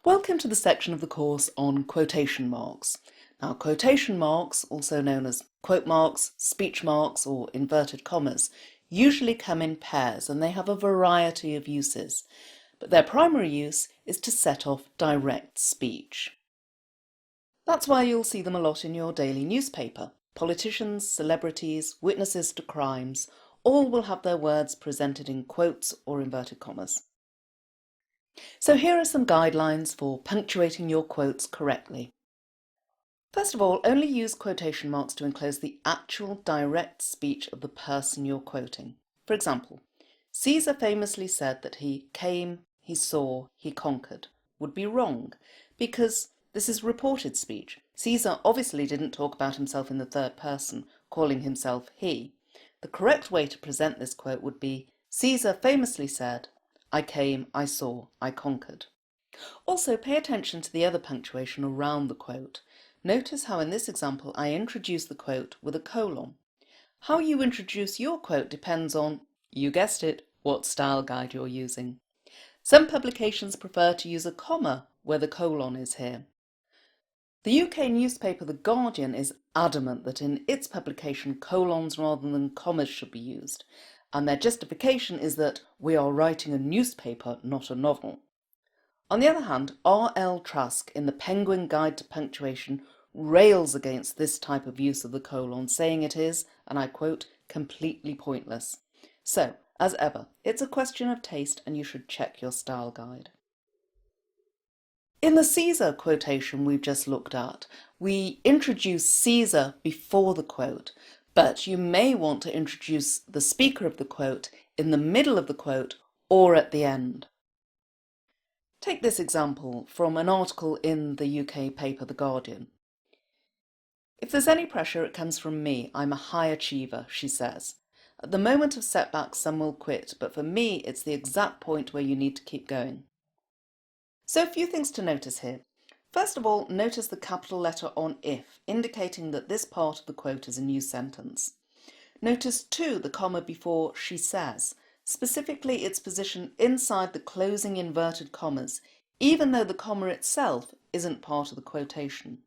Welcome to the section of the course on quotation marks. Now, quotation marks, also known as quote marks, speech marks, or inverted commas, usually come in pairs and they have a variety of uses, but their primary use is to set off direct speech. That's why you'll see them a lot in your daily newspaper. Politicians, celebrities, witnesses to crimes, all will have their words presented in quotes or inverted commas. So here are some guidelines for punctuating your quotes correctly. First of all, only use quotation marks to enclose the actual direct speech of the person you're quoting. For example, Caesar famously said that he came, he saw, he conquered would be wrong because this is reported speech. Caesar obviously didn't talk about himself in the third person, calling himself he. The correct way to present this quote would be, Caesar famously said, I came, I saw, I conquered. Also, pay attention to the other punctuation around the quote. Notice how in this example I introduce the quote with a colon. How you introduce your quote depends on, you guessed it, what style guide you're using. Some publications prefer to use a comma where the colon is here. The UK newspaper The Guardian is adamant that in its publication colons rather than commas should be used, and their justification is that we are writing a newspaper, not a novel. On the other hand, R.L. Trask in the Penguin Guide to Punctuation rails against this type of use of the colon, saying it is, and I quote, completely pointless. So, as ever, it's a question of taste and you should check your style guide. In the Caesar quotation we've just looked at, we introduce Caesar before the quote, but you may want to introduce the speaker of the quote in the middle of the quote or at the end. Take this example from an article in the UK paper The Guardian. If there's any pressure, it comes from me. I'm a high achiever, she says. At the moment of setback, some will quit, but for me, it's the exact point where you need to keep going. So a few things to notice here. First of all, notice the capital letter on if, indicating that this part of the quote is a new sentence. Notice too the comma before she says, specifically its position inside the closing inverted commas, even though the comma itself isn't part of the quotation.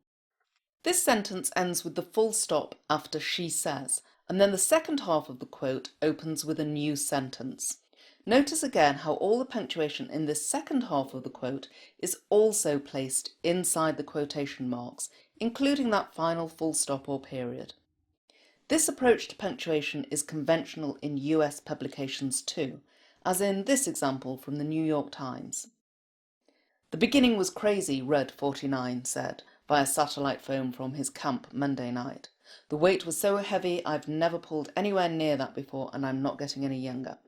This sentence ends with the full stop after she says, and then the second half of the quote opens with a new sentence. Notice again how all the punctuation in this second half of the quote is also placed inside the quotation marks, including that final full stop or period. This approach to punctuation is conventional in US publications too, as in this example from the New York Times. The beginning was crazy, Rudd 49 said via satellite phone from his camp Monday night. The weight was so heavy I've never pulled anywhere near that before and I'm not getting any younger.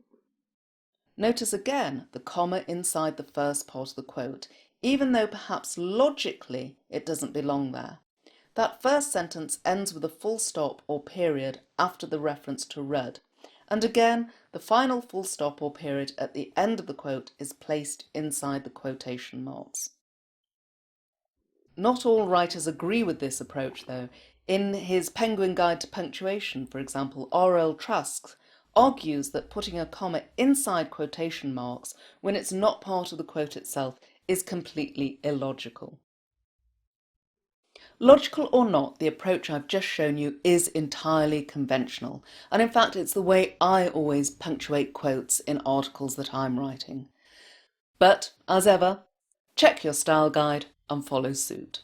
Notice again the comma inside the first part of the quote, even though perhaps logically it doesn't belong there. That first sentence ends with a full stop or period after the reference to Rudd, and again the final full stop or period at the end of the quote is placed inside the quotation marks. Not all writers agree with this approach though. In his Penguin Guide to Punctuation, for example, R.L. Trask argues that putting a comma inside quotation marks when it's not part of the quote itself is completely illogical. Logical or not, the approach I've just shown you is entirely conventional, and in fact it's the way I always punctuate quotes in articles that I'm writing. But, as ever, check your style guide and follow suit.